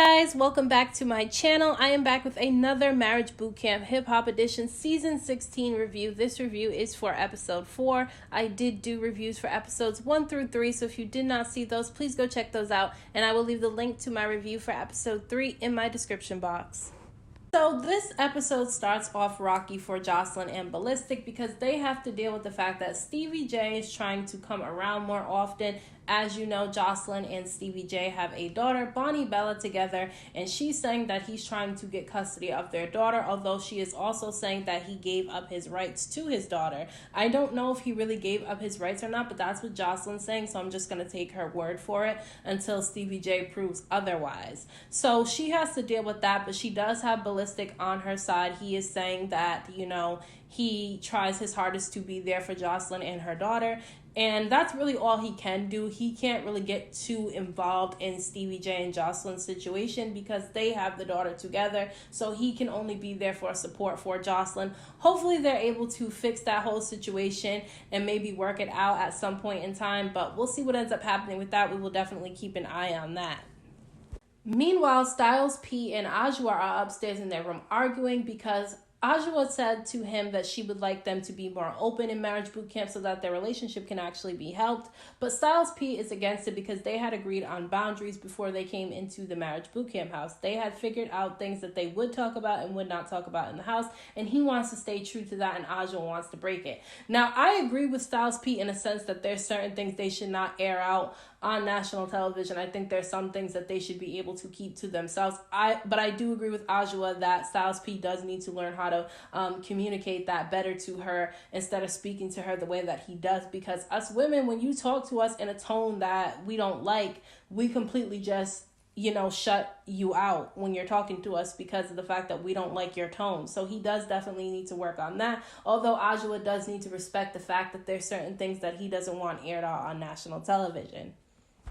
guys, welcome back to my channel. I am back with another Marriage Bootcamp Hip Hop Edition Season 16 review. This review is for episode 4. I did do reviews for episodes 1 through 3, so if you did not see those, please go check those out. And I will leave the link to my review for episode 3 in my description box. So this episode starts off rocky for Jocelyn and Ballistic because they have to deal with the fact that Stevie J is trying to come around more often. As you know, Jocelyn and Stevie J have a daughter, Bonnie Bella, together, and she's saying that he's trying to get custody of their daughter, although she is also saying that he gave up his rights to his daughter. I don't know if he really gave up his rights or not, but that's what Jocelyn's saying, so I'm just going to take her word for it until Stevie J proves otherwise. So she has to deal with that, but she does have Ballistic on her side. He is saying that, he tries his hardest to be there for Jocelyn and her daughter. And that's really all he can do. He can't really get too involved in Stevie J and Jocelyn's situation because they have the daughter together. So he can only be there for support for Jocelyn. Hopefully they're able to fix that whole situation and maybe work it out at some point in time. But we'll see what ends up happening with that. We will definitely keep an eye on that. Meanwhile, Styles P and Ajua are upstairs in their room arguing because Ajua said to him that she would like them to be more open in marriage boot camp so that their relationship can actually be helped. But Styles P is against it because they had agreed on boundaries before they came into the marriage boot camp house. They had figured out things that they would talk about and would not talk about in the house, and he wants to stay true to that, and Ajua wants to break it. Now, I agree with Styles P in a sense that there's certain things they should not air out on national television. I think there's some things that they should be able to keep to themselves. But I do agree with Ajua that Styles P does need to learn how to communicate that better to her instead of speaking to her the way that he does, because us women, when you talk to us in a tone that we don't like, we completely just shut you out when you're talking to us because of the fact that we don't like your tone. So he does definitely need to work on that, although Ajua does need to respect the fact that there's certain things that he doesn't want aired out on national television.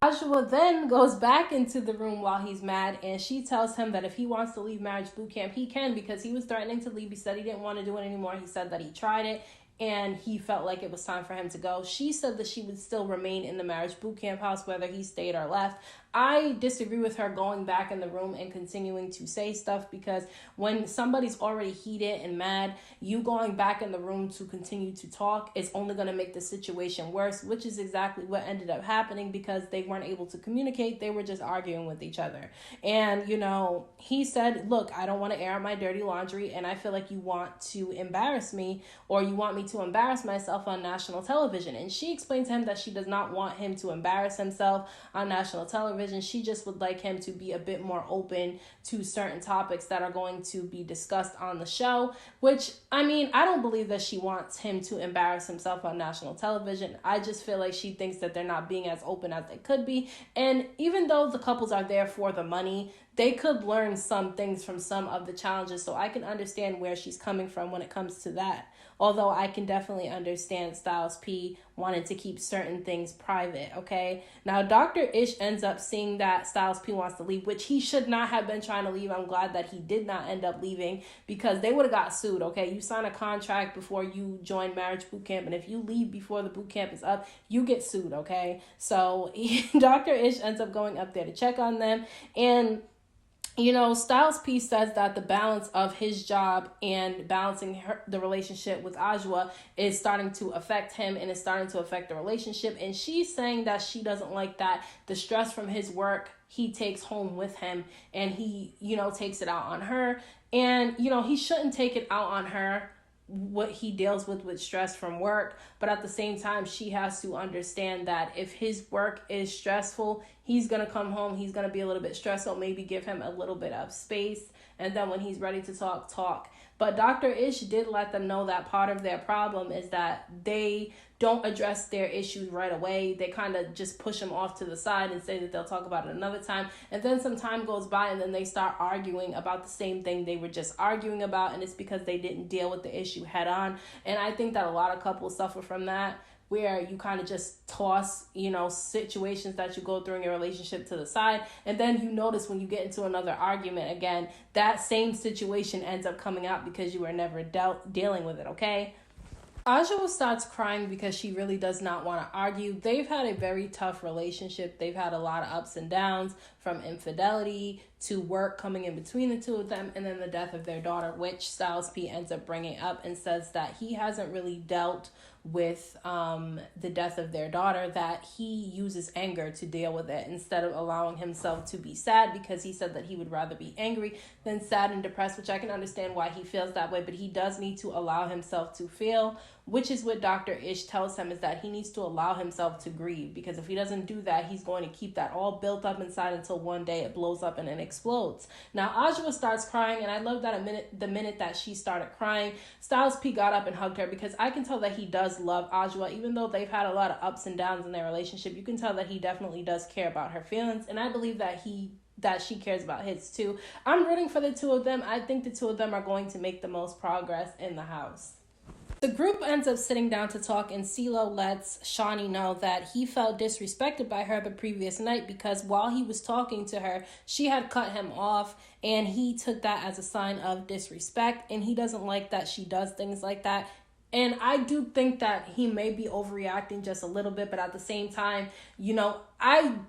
Ajua then goes back into the room while he's mad, and she tells him that if he wants to leave marriage boot camp, he can, because he was threatening to leave. He said he didn't want to do it anymore. He said that he tried it and he felt like it was time for him to go. She said that she would still remain in the marriage boot camp house whether he stayed or left. I disagree with her going back in the room and continuing to say stuff, because when somebody's already heated and mad, you going back in the room to continue to talk is only going to make the situation worse, which is exactly what ended up happening because they weren't able to communicate. They were just arguing with each other. And, he said, look, I don't want to air out my dirty laundry, and I feel like you want to embarrass me, or you want me to embarrass myself on national television. And she explained to him that she does not want him to embarrass himself on national television. She just would like him to be a bit more open to certain topics that are going to be discussed on the show, which, I don't believe that she wants him to embarrass himself on national television. I just feel like she thinks that they're not being as open as they could be. And even though the couples are there for the money, they could learn some things from some of the challenges. So I can understand where she's coming from when it comes to that. Although I can definitely understand Styles P wanted to keep certain things private, okay? Now, Dr.Ish ends up seeing that Styles P wants to leave, which he should not have been trying to leave. I'm glad that he did not end up leaving, because they would have got sued, okay? You sign a contract before you join marriage boot camp, and if you leave before the boot camp is up, you get sued, okay? So Dr.Ish ends up going up there to check on them, and Styles P says that the balance of his job and balancing the relationship with Ajua is starting to affect him, and is starting to affect the relationship. And she's saying that she doesn't like that the stress from his work he takes home with him, and he, takes it out on her. And, he shouldn't take it out on her, what he deals with stress from work, but at the same time she has to understand that if his work is stressful, he's gonna come home, he's gonna be a little bit stressed, so maybe give him a little bit of space, and then when he's ready to talk. But Dr.Ish did let them know that part of their problem is that they don't address their issues right away. They kind of just push them off to the side and say that they'll talk about it another time. And then some time goes by, and then they start arguing about the same thing they were just arguing about. And it's because they didn't deal with the issue head on. And I think that a lot of couples suffer from that, where you kind of just toss, situations that you go through in your relationship to the side. And then you notice when you get into another argument again, that same situation ends up coming out because you were never dealing with it, okay? Ajua starts crying because she really does not want to argue. They've had a very tough relationship. They've had a lot of ups and downs. from infidelity to work coming in between the two of them, and then the death of their daughter, which Styles P ends up bringing up and says that he hasn't really dealt with the death of their daughter, that he uses anger to deal with it instead of allowing himself to be sad, because he said that he would rather be angry than sad and depressed, which I can understand why he feels that way, but he does need to allow himself to feel, which is what Dr.Ish tells him, is that he needs to allow himself to grieve, because if he doesn't do that, he's going to keep that all built up inside until one day it blows up and it explodes. Now, Aja starts crying, and I love that the minute that she started crying, Styles P got up and hugged her, because I can tell that he does love Aja, even though they've had a lot of ups and downs in their relationship. You can tell that he definitely does care about her feelings, and I believe that she cares about his too. I'm rooting for the two of them. I think the two of them are going to make the most progress in the house. The group ends up sitting down to talk, and CeeLo lets Shani know that he felt disrespected by her the previous night, because while he was talking to her, she had cut him off, and he took that as a sign of disrespect, and he doesn't like that she does things like that. And I do think that he may be overreacting just a little bit, but at the same time,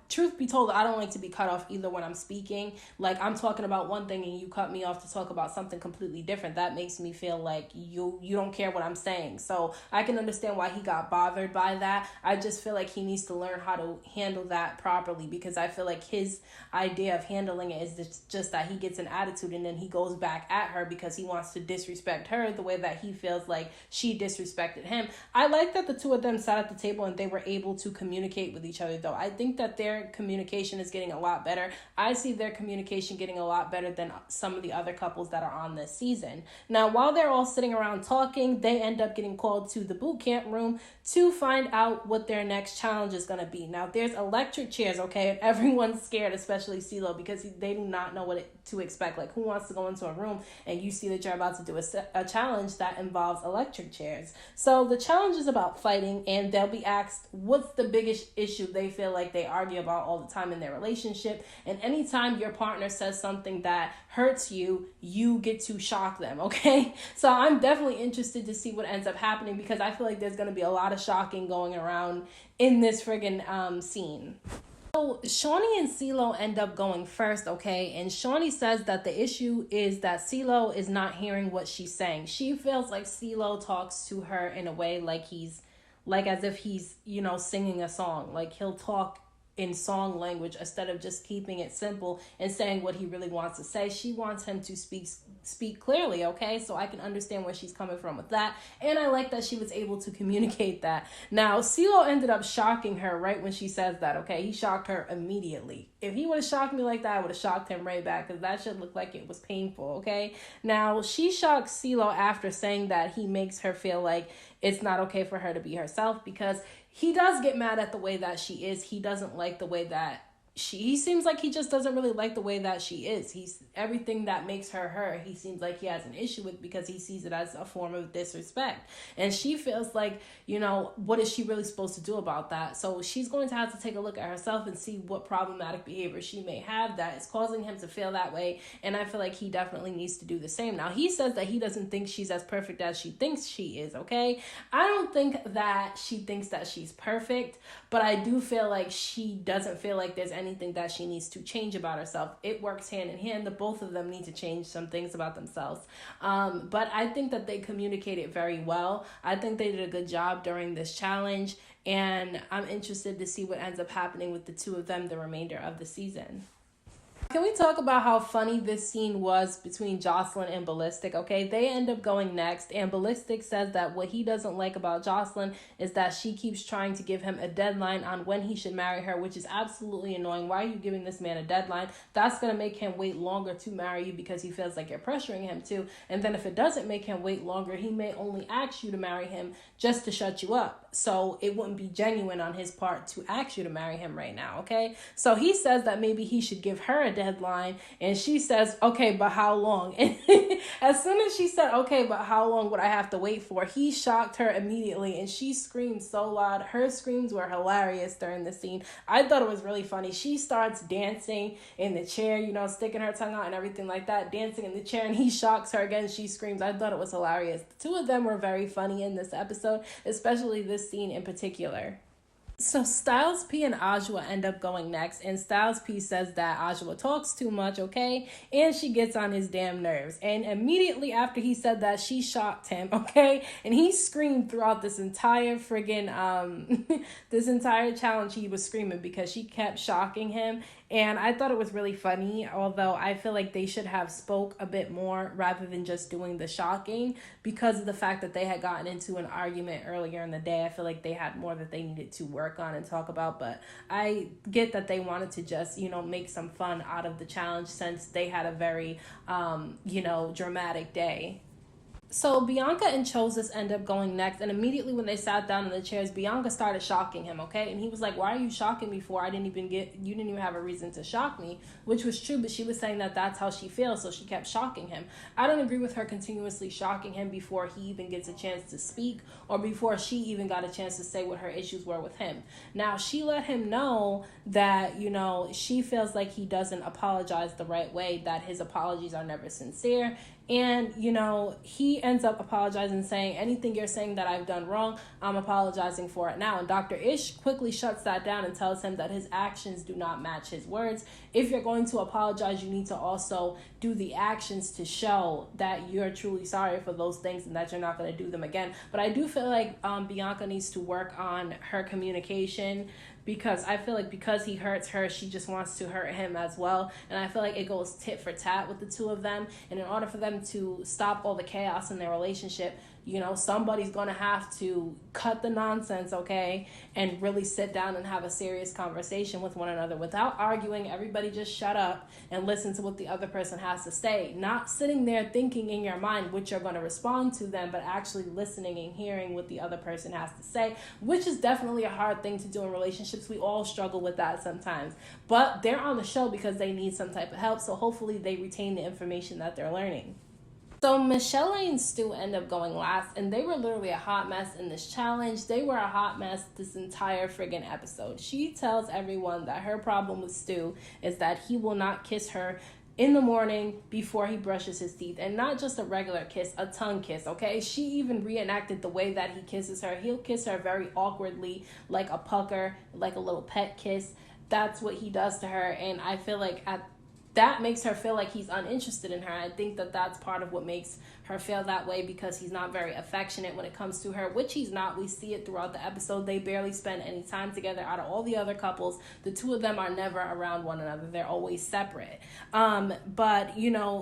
truth be told, I don't like to be cut off either when I'm speaking. Like, I'm talking about one thing and you cut me off to talk about something completely different. That makes me feel like you don't care what I'm saying. So I can understand why he got bothered by that. I just feel like he needs to learn how to handle that properly, because I feel like his idea of handling it is just that he gets an attitude and then he goes back at her because he wants to disrespect her the way that he feels like she disrespected him. I like that the two of them sat at the table and they were able to communicate with each other, though. I think that their communication is getting a lot better. I see their communication getting a lot better than some of the other couples that are on this season. Now, while they're all sitting around talking, they end up getting called to the boot camp room to find out what their next challenge is going to be. Now, there's electric chairs, okay? And everyone's scared, especially CeeLo, because they do not know what to expect. Like, who wants to go into a room and you see that you're about to do a challenge that involves electric chairs? So the challenge is about fighting, and they'll be asked what's the biggest issue they feel like they argue about all the time in their relationship. And anytime your partner says something that hurts you, you get to shock them, okay? So I'm definitely interested to see what ends up happening, because I feel like there's going to be a lot of shocking going around in this friggin' scene. So Shani and CeeLo end up going first, okay? And Shani says that the issue is that CeeLo is not hearing what she's saying. She feels like CeeLo talks to her in a way like as if he's, singing a song. Like, he'll talk in song language instead of just keeping it simple and saying what he really wants to say. She wants him to speak clearly, okay? So I can understand where she's coming from with that. And I like that she was able to communicate that. Now, CeeLo ended up shocking her right when she says that, okay? He shocked her immediately. If he would have shocked me like that, I would have shocked him right back, because that shit looked like it was painful, okay? Now, she shocked CeeLo after saying that he makes her feel like it's not okay for her to be herself, because he does get mad at the way that she is. He doesn't like the way that he seems like he just doesn't really like the way that she is. He's everything that makes her her. He seems like he has an issue with, because he sees it as a form of disrespect. And she feels like, what is she really supposed to do about that? So she's going to have to take a look at herself and see what problematic behavior she may have that is causing him to feel that way. And I feel like he definitely needs to do the same. Now, he says that he doesn't think she's as perfect as she thinks she is, okay? I don't think that she thinks that she's perfect, but I do feel like she doesn't feel like there's anything that she needs to change about herself. It works hand in hand. The both of them need to change some things about themselves. But I think that they communicated very well. I think they did a good job during this challenge, and I'm interested to see what ends up happening with the two of them the remainder of the season. Can we talk about how funny this scene was between Jocelyn and Ballistic? Okay, they end up going next, and Ballistic says that what he doesn't like about Jocelyn is that she keeps trying to give him a deadline on when he should marry her, which is absolutely annoying. Why are you giving this man a deadline? That's going to make him wait longer to marry you, because he feels like you're pressuring him to. And then if it doesn't make him wait longer, he may only ask you to marry him just to shut you up. So it wouldn't be genuine on his part to ask you to marry him right now, okay? So he says that maybe he should give her a deadline, and she says, okay, but how long? And as soon as she said, okay, but how long would I have to wait for, he shocked her immediately, and she screamed so loud. Her screams were hilarious during the scene. I thought it was really funny. She starts dancing in the chair, sticking her tongue out and everything like that, dancing in the chair, and he shocks her again. She screams. I thought it was hilarious. The two of them were very funny in this episode, especially this scene in particular. So Styles P and Ajwa end up going next, and Styles P says that Ajwa talks too much, okay, and she gets on his damn nerves. And immediately after he said that, she shocked him, okay, and he screamed throughout this entire friggin' this entire challenge. He was screaming because she kept shocking him, and I thought it was really funny. Although I feel like they should have spoke a bit more rather than just doing the shocking, because of the fact that they had gotten into an argument earlier in the day. I feel like they had more that they needed to work on and talk about, but I get that they wanted to just, make some fun out of the challenge since they had a very, dramatic day. So Bianca and Choses end up going next, and immediately when they sat down in the chairs, Bianca started shocking him, okay? And he was like, "Why are you shocking me for? You didn't even have a reason to shock me," which was true, but she was saying that that's how she feels, so she kept shocking him. I don't agree with her continuously shocking him before he even gets a chance to speak, or before she even got a chance to say what her issues were with him. Now, she let him know that, she feels like he doesn't apologize the right way, that his apologies are never sincere. And, he ends up apologizing, saying, "Anything you're saying that I've done wrong, I'm apologizing for it now." And Dr.Ish quickly shuts that down and tells him that his actions do not match his words. If you're going to apologize, you need to also do the actions to show that you're truly sorry for those things and that you're not going to do them again. But I do feel like Bianca needs to work on her communication, because I feel like because he hurts her, she just wants to hurt him as well. And I feel like it goes tit for tat with the two of them. And in order for them to stop all the chaos in their relationship, somebody's going to have to cut the nonsense, okay, and really sit down and have a serious conversation with one another without arguing. Everybody just shut up and listen to what the other person has to say. Not sitting there thinking in your mind what you're going to respond to them, but actually listening and hearing what the other person has to say, which is definitely a hard thing to do in relationships. We all struggle with that sometimes. But they're on the show because they need some type of help, so hopefully they retain the information that they're learning. So Michel'le and Stu end up going last, and they were literally a hot mess in this challenge. They were a hot mess this entire friggin' episode. She tells everyone that her problem with Stu is that he will not kiss her in the morning before he brushes his teeth, and not just a regular kiss, a tongue kiss, okay? She even reenacted the way that he kisses her. He'll kiss her very awkwardly, like a pucker, like a little pet kiss. That's what he does to her, and I feel like that makes her feel like he's uninterested in her. I think that that's part of what makes her feel that way, because he's not very affectionate when it comes to her, which he's not. We see it throughout the episode. They barely spend any time together. Out of all the other couples, the two of them are never around one another. They're always separate. But,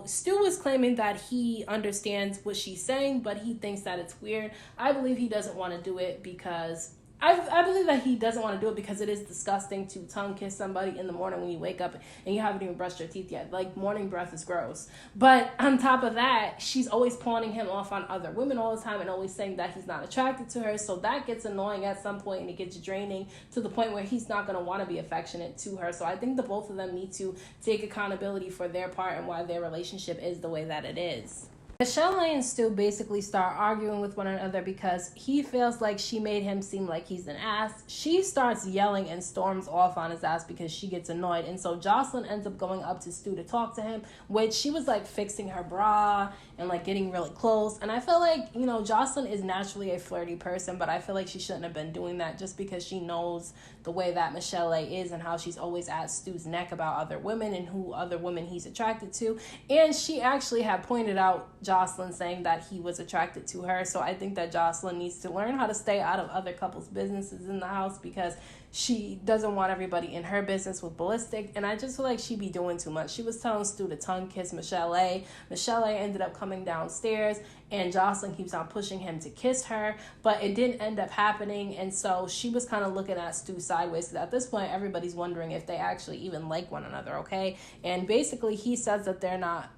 Stu was claiming that he understands what she's saying, but he thinks that it's weird. I believe he doesn't want to do it because I believe that he doesn't want to do it because it is disgusting to tongue kiss somebody in the morning when you wake up and you haven't even brushed your teeth yet. Like, morning breath is gross. But on top of that, she's always pawning him off on other women all the time and always saying that he's not attracted to her. So that gets annoying at some point, and it gets draining to the point where he's not going to want to be affectionate to her. So I think the both of them need to take accountability for their part and why their relationship is the way that it is. Michel'le and Stu basically start arguing with one another because he feels like she made him seem like he's an ass. She starts yelling and storms off on his ass because she gets annoyed. And so Jocelyn ends up going up to Stu to talk to him, which she was like fixing her bra and like getting really close. And I feel like, Jocelyn is naturally a flirty person, but I feel like she shouldn't have been doing that just because she knows the way that Michel'le is and how she's always at Stu's neck about other women and who other women he's attracted to. And she actually had pointed out Jocelyn, saying that he was attracted to her. So I think that Jocelyn needs to learn how to stay out of other couples' businesses in the house, because she doesn't want everybody in her business with Ballistic. And I just feel like she be doing too much. She was telling Stu to tongue kiss Michel'le. Michel'le ended up coming downstairs, and Jocelyn keeps on pushing him to kiss her, but it didn't end up happening. And so she was kind of looking at Stu sideways, because at this point everybody's wondering if they actually even like one another, okay? And basically he says that they're not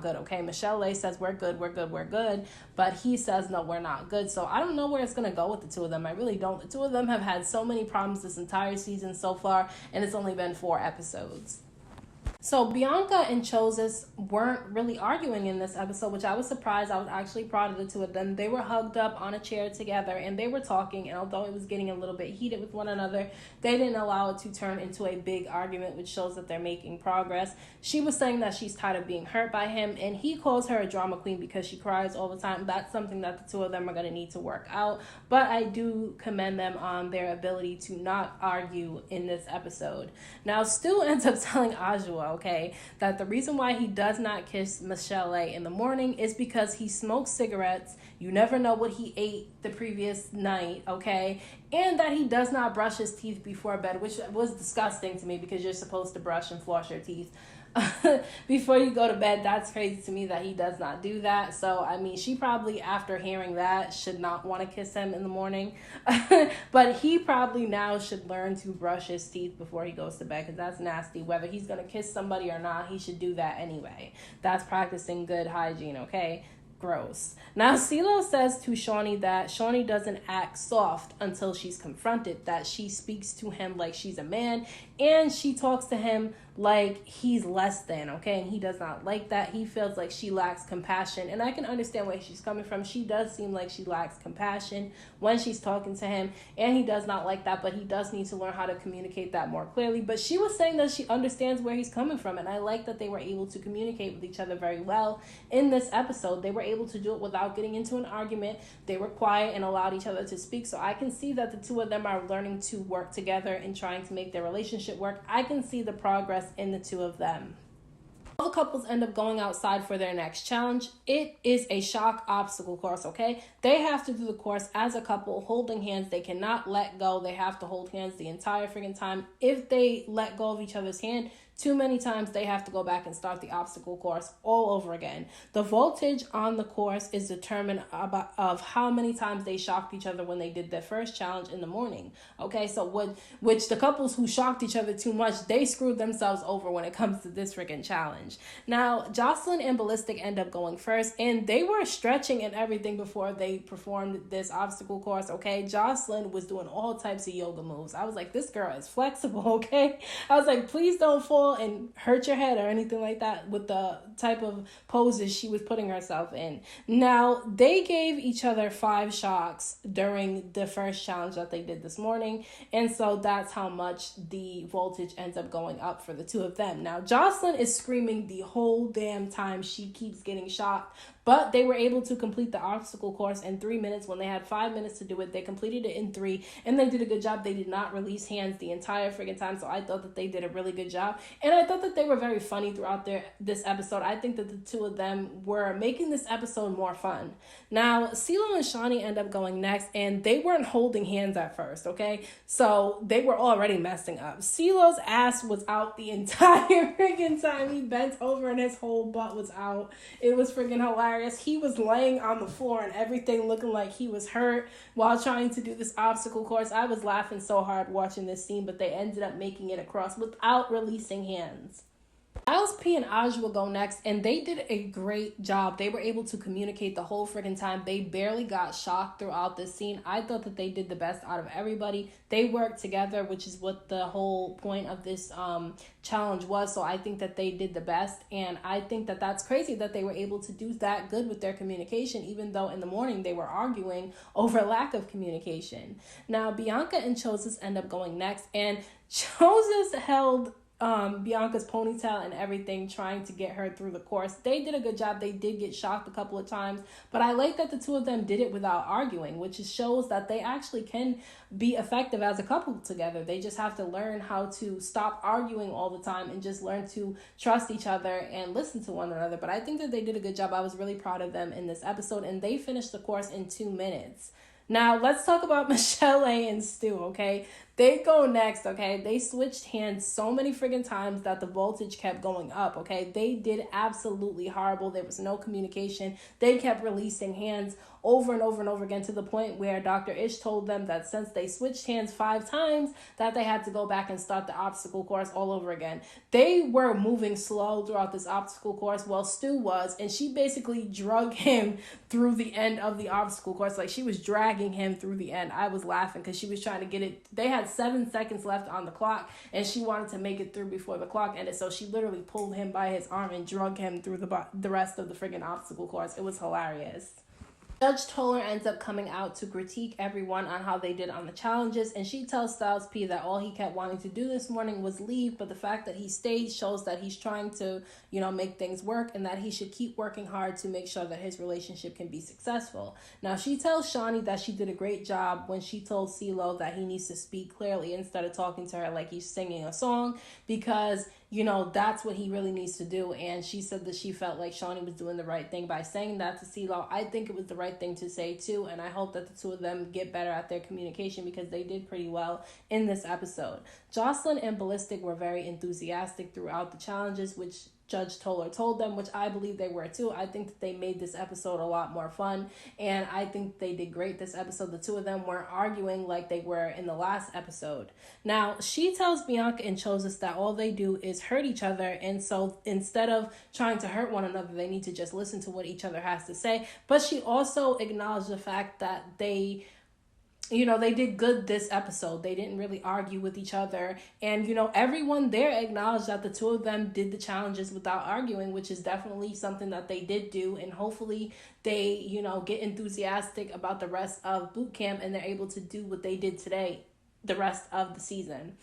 good, okay? Michel'le says we're good, but he says no, we're not good. So I don't know where it's gonna go with the two of them. I really don't. The two of them have had so many problems this entire season so far, and it's only been 4 episodes. So Bianca and Choses weren't really arguing in this episode, which I was surprised. I was actually proud of the two of them. They were hugged up on a chair together and they were talking, and although it was getting a little bit heated with one another, they didn't allow it to turn into a big argument, which shows that they're making progress. She was saying that she's tired of being hurt by him, and he calls her a drama queen because she cries all the time. That's something that the two of them are going to need to work out, but I do commend them on their ability to not argue in this episode. Now, Stu ends up telling Ajua, okay, that the reason why he does not kiss Michel'le in the morning is because he smokes cigarettes. You never know what he ate the previous night, okay? And that he does not brush his teeth before bed, which was disgusting to me because you're supposed to brush and floss your teeth before you go to bed. That's crazy to me that he does not do that. So, I mean, she probably, after hearing that, should not want to kiss him in the morning. But he probably now should learn to brush his teeth before he goes to bed, because that's nasty. Whether he's going to kiss somebody or not, he should do that anyway. That's practicing good hygiene, okay? Gross. Now, CeeLo says to Shawnee that Shawnee doesn't act soft until she's confronted, that she speaks to him like she's a man, and she talks to him like he's less than, okay? And he does not like that. He feels like she lacks compassion, and I can understand where she's coming from. She does seem like she lacks compassion when she's talking to him, and he does not like that, but he does need to learn how to communicate that more clearly. But she was saying that she understands where he's coming from, and I like that they were able to communicate with each other very well in this episode. They were able to do it without getting into an argument. They were quiet and allowed each other to speak, so I can see that the two of them are learning to work together and trying to make their relationship work. I can see the progress in the two of them. All the couples end up going outside for their next challenge. It is a shock obstacle course, okay? They have to do the course as a couple, holding hands. They cannot let go. They have to hold hands the entire freaking time. If they let go of each other's hand too many times, they have to go back and start the obstacle course all over again. The voltage on the course is determined of how many times they shocked each other when they did their first challenge in the morning. Okay, so which the couples who shocked each other too much, they screwed themselves over when it comes to this freaking challenge. Now, Jocelyn and Ballistic end up going first, and they were stretching and everything before they performed this obstacle course, okay? Jocelyn was doing all types of yoga moves. I was like, this girl is flexible, okay? I was like, please don't fall and hurt your head or anything like that with the type of poses she was putting herself in. Now, they gave each other 5 shocks during the first challenge that they did this morning, and so that's how much the voltage ends up going up for the two of them. Now, Jocelyn is screaming the whole damn time she keeps getting shocked, but they were able to complete the obstacle course in 3 minutes. When they had 5 minutes to do it, they completed it in 3, and they did a good job. They did not release hands the entire friggin' time, so I thought that they did a really good job, and I thought that they were very funny throughout this episode. I think that the two of them were making this episode more fun. Now, CeeLo and Shani end up going next, and they weren't holding hands at first, okay? So they were already messing up. CeeLo's ass was out the entire friggin' time. He bent over and his whole butt was out. It was friggin' hilarious. He was laying on the floor and everything looking like he was hurt while trying to do this obstacle course. I was laughing so hard watching this scene, but they ended up making it across without releasing hands. Miles, P, and Aza will go next, and they did a great job. They were able to communicate the whole freaking time. They barely got shocked throughout this scene. I thought that they did the best out of everybody. They worked together, which is what the whole point of this challenge was. So I think that they did the best, and I think that that's crazy that they were able to do that good with their communication, even though in the morning they were arguing over lack of communication. Now, Bianca and Choses end up going next, and Choses held Bianca's ponytail and everything, trying to get her through the course. They did a good job. They did get shocked a couple of times, but I like that the two of them did it without arguing, which shows that they actually can be effective as a couple together. They just have to learn how to stop arguing all the time and just learn to trust each other and listen to one another. But I think that they did a good job. I was really proud of them in this episode, and they finished the course in 2 minutes. Now, let's talk about Michel'le and Stu, okay? They go next, okay? They switched hands so many friggin' times that the voltage kept going up, okay? They did absolutely horrible. There was no communication. They kept releasing hands over and over and over again, to the point where Dr.Ish told them that since they switched hands 5 times, that they had to go back and start the obstacle course all over again. They were moving slow throughout this obstacle course. Well, Stu was, and she basically drug him through the end of the obstacle course. Like, she was dragging him through the end. I was laughing because she was trying to get it. They had had 7 seconds left on the clock, and she wanted to make it through before the clock ended. So she literally pulled him by his arm and drug him through the rest of the friggin' obstacle course. It was hilarious. Judge Toller ends up coming out to critique everyone on how they did on the challenges, and she tells Styles P that all he kept wanting to do this morning was leave, but the fact that he stayed shows that he's trying to, make things work, and that he should keep working hard to make sure that his relationship can be successful. Now, she tells Shani that she did a great job when she told CeeLo that he needs to speak clearly instead of talking to her like he's singing a song, because that's what he really needs to do. And she said that she felt like Shani was doing the right thing by saying that to CeeLo. I think it was the right thing to say too, and I hope that the two of them get better at their communication, because they did pretty well in this episode. Jocelyn and Ballistic were very enthusiastic throughout the challenges, which Judge Toller told them, which I believe they were too. I think that they made this episode a lot more fun, and I think they did great this episode. The two of them weren't arguing like they were in the last episode. Now, she tells Bianca and Choses that all they do is hurt each other, and so instead of trying to hurt one another, they need to just listen to what each other has to say. But she also acknowledged the fact that they did good this episode. They didn't really argue with each other. And, everyone there acknowledged that the two of them did the challenges without arguing, which is definitely something that they did do. And hopefully they, get enthusiastic about the rest of boot camp, and they're able to do what they did today, the rest of the season.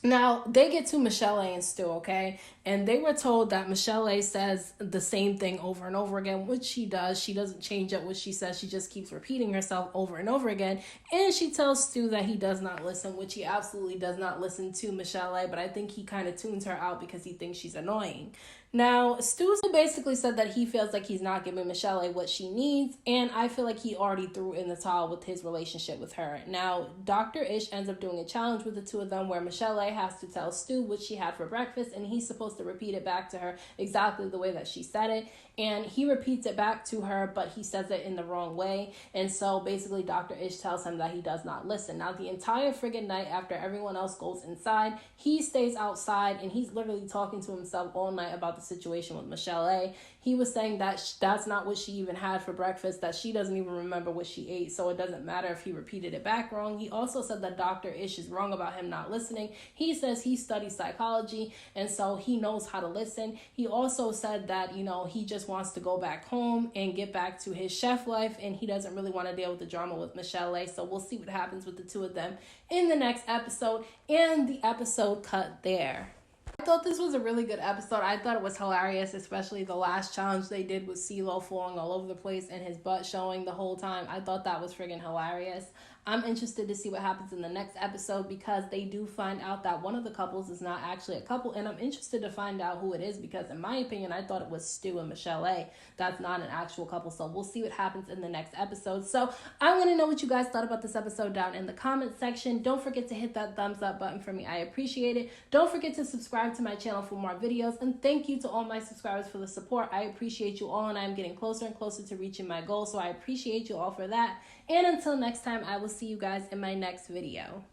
Now, they get to Michel'le and Stu, okay? And they were told that Michel'le says the same thing over and over again, which she does. She doesn't change up what she says. She just keeps repeating herself over and over again. And she tells Stu that he does not listen, which he absolutely does not listen to Michel'le, but I think he kind of tunes her out because he thinks she's annoying. Now, Stu basically said that he feels like he's not giving Michel'le what she needs, and I feel like he already threw in the towel with his relationship with her. Now, Dr.Ish ends up doing a challenge with the two of them where Michel'le has to tell Stu what she had for breakfast, and he's supposed to repeat it back to her exactly the way that she said it. And he repeats it back to her, but he says it in the wrong way. And so basically Dr.Ish tells him that he does not listen. Now, the entire friggin' night after everyone else goes inside, he stays outside, and he's literally talking to himself all night about the situation with Michel'le. He was saying that that's not what she even had for breakfast, that she doesn't even remember what she ate, so it doesn't matter if he repeated it back wrong. He also said that Dr.Ish is wrong about him not listening. He says he studies psychology, and so he knows how to listen. He also said that, he just wants to go back home and get back to his chef life, and he doesn't really want to deal with the drama with Michel'le. So we'll see what happens with the two of them in the next episode, and the episode cut there. I thought this was a really good episode. I thought it was hilarious, especially the last challenge they did with CeeLo falling all over the place and his butt showing the whole time. I thought that was friggin' hilarious. I'm interested to see what happens in the next episode, because they do find out that one of the couples is not actually a couple, and I'm interested to find out who it is, because in my opinion, I thought it was Stu and Michel'le. That's not an actual couple, so we'll see what happens in the next episode. So I want to know what you guys thought about this episode down in the comment section. Don't forget to hit that thumbs up button for me. I appreciate it. Don't forget to subscribe to my channel for more videos, and thank you to all my subscribers for the support. I appreciate you all, and I'm getting closer and closer to reaching my goal, so I appreciate you all for that. And until next time, I will see you guys in my next video.